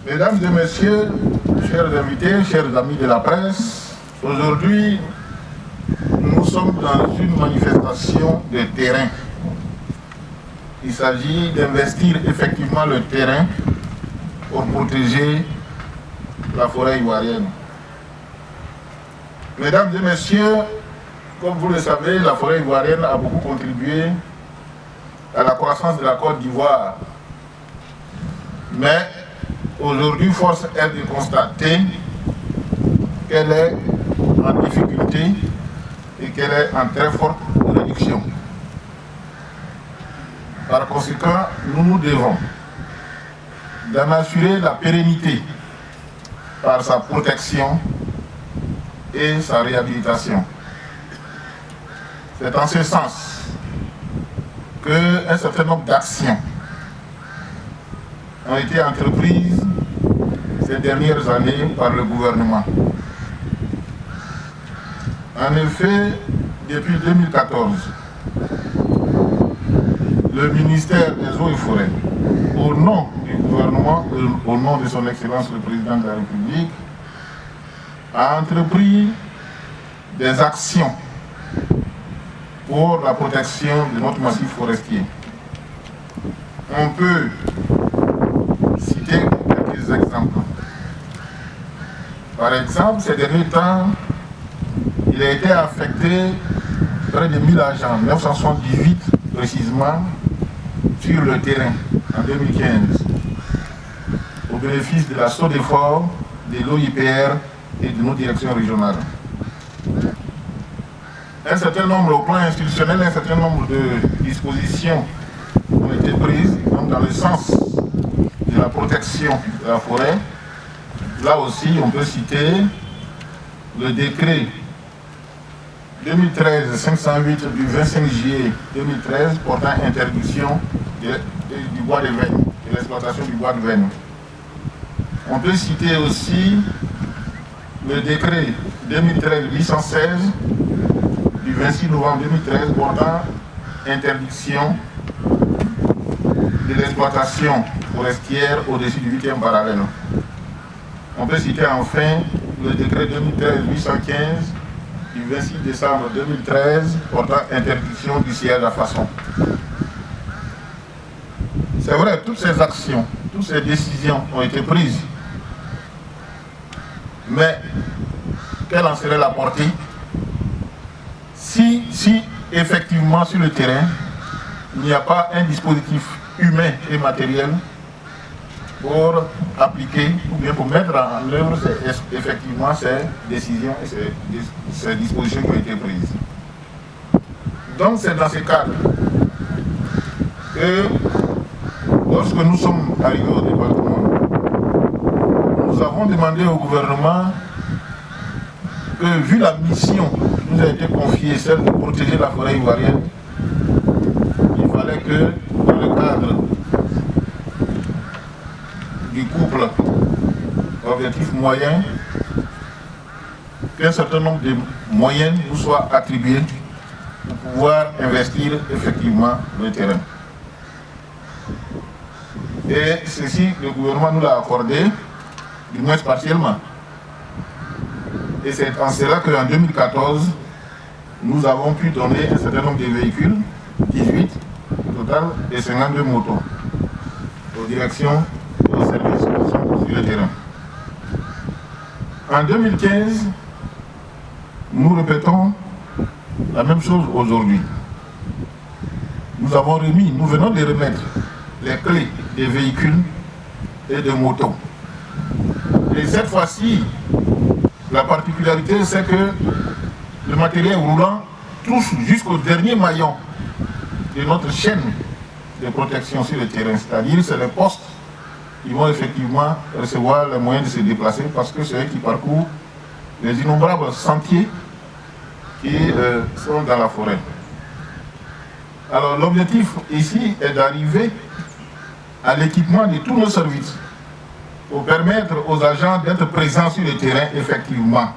Mesdames et messieurs, chers invités, chers amis de la presse, aujourd'hui, nous sommes dans une manifestation de terrain. Il s'agit d'investir effectivement le terrain pour protéger la forêt ivoirienne. Mesdames et messieurs, comme vous le savez, la forêt ivoirienne a beaucoup contribué à la croissance de la Côte d'Ivoire. Mais aujourd'hui, force est de constater qu'elle est en difficulté et qu'elle est en très forte réduction. Par conséquent, nous nous devons d'en assurer la pérennité par sa protection et sa réhabilitation. C'est en ce sens qu'un certain nombre d'actions ont été entreprises ces dernières années par le gouvernement. En effet, depuis 2014, le ministère des Eaux et Forêts, au nom du gouvernement, au nom de son Excellence le Président de la République, a entrepris des actions pour la protection de notre massif forestier. On peut citer quelques exemples. Par exemple, ces derniers temps, il a été affecté près de 1000 agents, 978 précisément, sur le terrain en 2015, au bénéfice de la SODEFOR, de l'OIPR et de nos directions régionales. Un certain nombre, au plan institutionnel, un certain nombre de dispositions ont été prises donc dans le sens de la protection de la forêt. Là aussi, on peut citer le décret 2013-508 du 25 juillet 2013 portant interdiction du bois de veine, de l'exploitation du bois de veine. On peut citer aussi le décret 2013-816 du 26 novembre 2013 portant interdiction de l'exploitation forestière au-dessus du 8e parallèle. On peut citer enfin le décret 2013-815 du 26 décembre 2013 portant interdiction du siège à façon. C'est vrai, toutes ces actions, toutes ces décisions ont été prises. Mais quelle en serait la portée si effectivement sur le terrain, il n'y a pas un dispositif humain et matériel pour appliquer ou bien pour mettre en œuvre effectivement ces décisions et ces dispositions qui ont été prises. Donc c'est dans ce cadre que lorsque nous sommes arrivés au département, nous avons demandé au gouvernement que, vu la mission qui nous a été confiée, celle de protéger la forêt ivoirienne, il fallait que, dans le cadre du couple objectif moyen, qu'un certain nombre de moyens nous soient attribués pour pouvoir investir effectivement le terrain. Et ceci, le gouvernement nous l'a accordé, du moins partiellement. Et c'est en cela qu'en 2014, nous avons pu donner un certain nombre de véhicules, 18 au total, et 52 motos, aux directions et aux services qui sont sur le terrain. En 2015, nous répétons la même chose aujourd'hui. Nous venons de remettre les clés des véhicules et des motos. Et cette fois-ci, la particularité, c'est que le matériel roulant touche jusqu'au dernier maillon de notre chaîne de protection sur le terrain. C'est-à-dire, c'est les postes qui vont effectivement recevoir les moyens de se déplacer parce que c'est eux qui parcourent les innombrables sentiers qui sont dans la forêt. Alors, l'objectif ici est d'arriver à l'équipement de tous nos services pour permettre aux agents d'être présents sur le terrain effectivement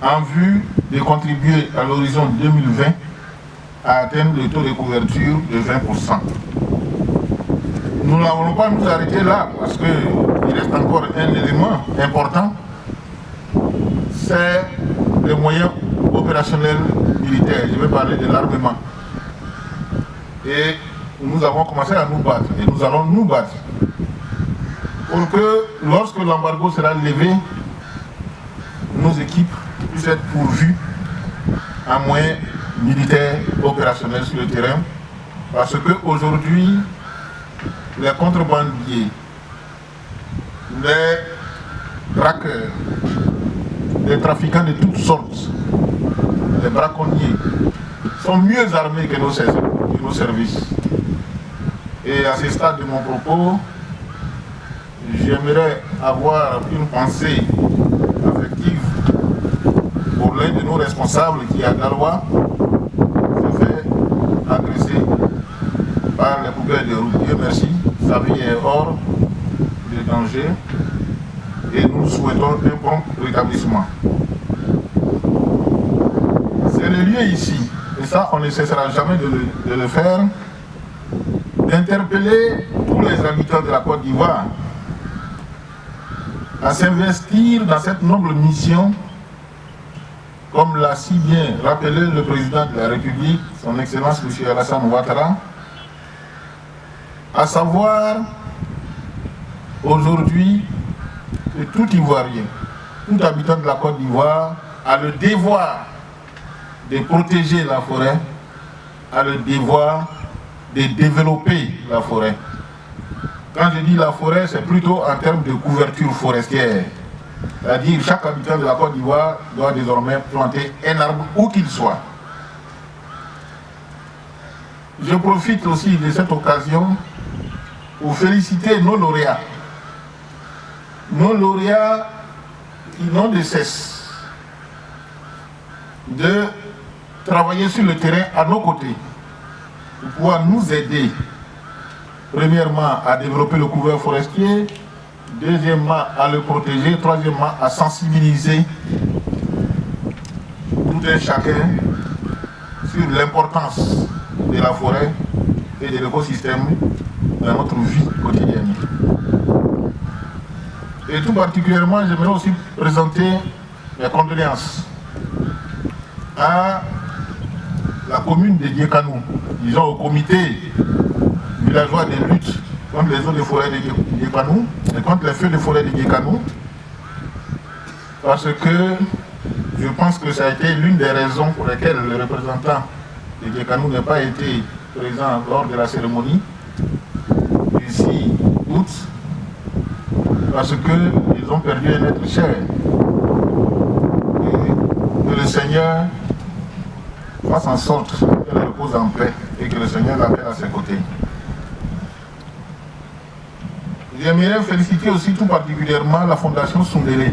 en vue de contribuer à l'horizon 2020 à atteindre le taux de couverture de 20%. nous n'allons pas nous arrêter là parce qu'il reste encore un élément important, c'est les moyens opérationnels militaires. Je vais parler de l'armement. Et nous avons commencé à nous battre et nous allons nous battre pour que lorsque l'embargo sera levé, nos équipes puissent être pourvues en moyens militaires opérationnels sur le terrain, parce qu'aujourd'hui, les contrebandiers, les traqueurs, les trafiquants de toutes sortes, les braconniers, sont mieux armés que nos services. Et à ce stade de mon propos, j'aimerais avoir une pensée affective pour l'un de nos responsables qui, à Garoua, se fait agresser par les poubelles de route. Dieu merci, sa vie est hors de danger et nous souhaitons un prompt rétablissement. C'est le lieu ici, et ça on ne cessera jamais de le faire, d'interpeller tous les habitants de la Côte d'Ivoire à s'investir dans cette noble mission, comme l'a si bien rappelé le président de la République, son Excellence M. Alassane Ouattara, à savoir aujourd'hui que tout Ivoirien, tout habitant de la Côte d'Ivoire a le devoir de protéger la forêt, a le devoir de développer la forêt. Quand je dis la forêt, c'est plutôt en termes de couverture forestière. C'est-à-dire chaque habitant de la Côte d'Ivoire doit désormais planter un arbre où qu'il soit. Je profite aussi de cette occasion pour féliciter nos lauréats. Nos lauréats qui n'ont de cesse de travailler sur le terrain à nos côtés pour pouvoir nous aider, premièrement à développer le couvert forestier, deuxièmement à le protéger, troisièmement à sensibiliser tout un chacun sur l'importance de la forêt et de l'écosystème dans notre vie quotidienne. Et tout particulièrement, j'aimerais aussi présenter mes condoléances à la commune de Diékanou, disons au comité villageois de lutte contre les eaux de forêt de Diékanou et contre les feux de forêt de Diékanou, parce que je pense que ça a été l'une des raisons pour lesquelles le représentant de Diékanou n'a pas été présent lors de la cérémonie du 6 août, parce qu'ils ont perdu un être cher. Et que le Seigneur fasse en sorte qu'elle repose en paix et que le Seigneur l'appelle à ses côtés. J'aimerais féliciter aussi tout particulièrement la Fondation Soundélé.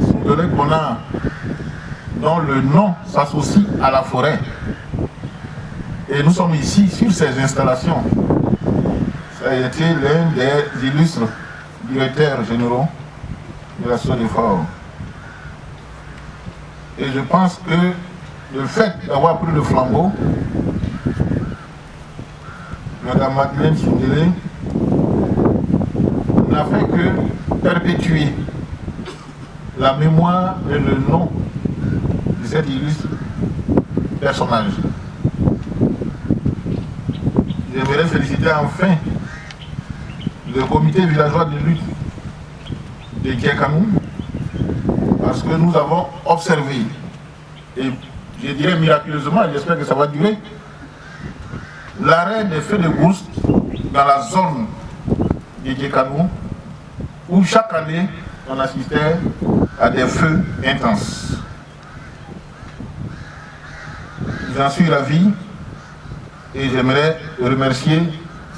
Soundélé Kona, dont le nom s'associe à la forêt. Et nous sommes ici sur ces installations. Ça a été l'un des illustres directeurs généraux de la SODEFOR. Et je pense que le fait d'avoir pris le flambeau, Mme Madeleine Soundélé n'a fait que perpétuer la mémoire et le nom de cet illustre personnage. J'aimerais féliciter enfin le comité villageois de lutte de Diékanou, parce que nous avons observé, et je dirais miraculeusement, j'espère que ça va durer, l'arrêt des feux de brousse dans la zone de Diékanou, où chaque année on assistait à des feux intenses. J'en suis ravi et j'aimerais remercier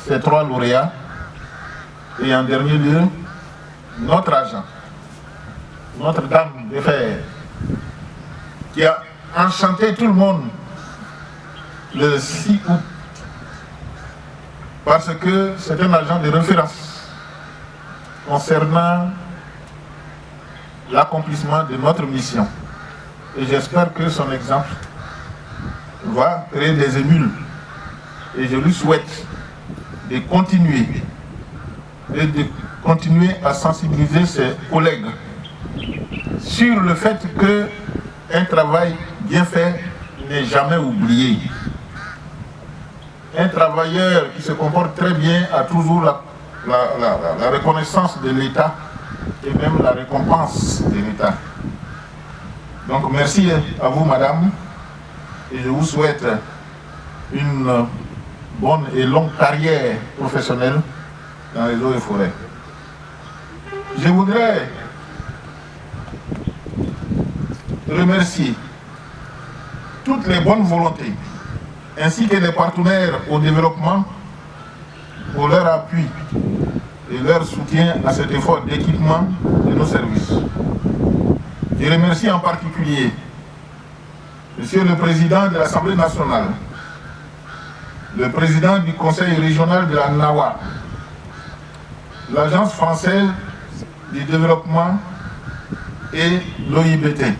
ces 3 lauréats et en dernier lieu notre agent, Notre-Dame de Fer, qui a enchanté tout le monde le 6 août, parce que c'est un agent de référence concernant l'accomplissement de notre mission. Et j'espère que son exemple va créer des émules. Et je lui souhaite de continuer à sensibiliser ses collègues sur le fait qu'un travail bien fait n'est jamais oublié. Un travailleur qui se comporte très bien a toujours la reconnaissance de l'État et même la récompense de l'État. Donc merci à vous, madame, et je vous souhaite une bonne et longue carrière professionnelle dans les eaux et forêts. Je voudrais remercier toutes les bonnes volontés ainsi que les partenaires au développement pour leur appui et leur soutien à cet effort d'équipement de nos services. Je remercie en particulier Monsieur le Président de l'Assemblée nationale, le Président du Conseil régional de la NAWA, l'Agence française du développement et l'OIBT.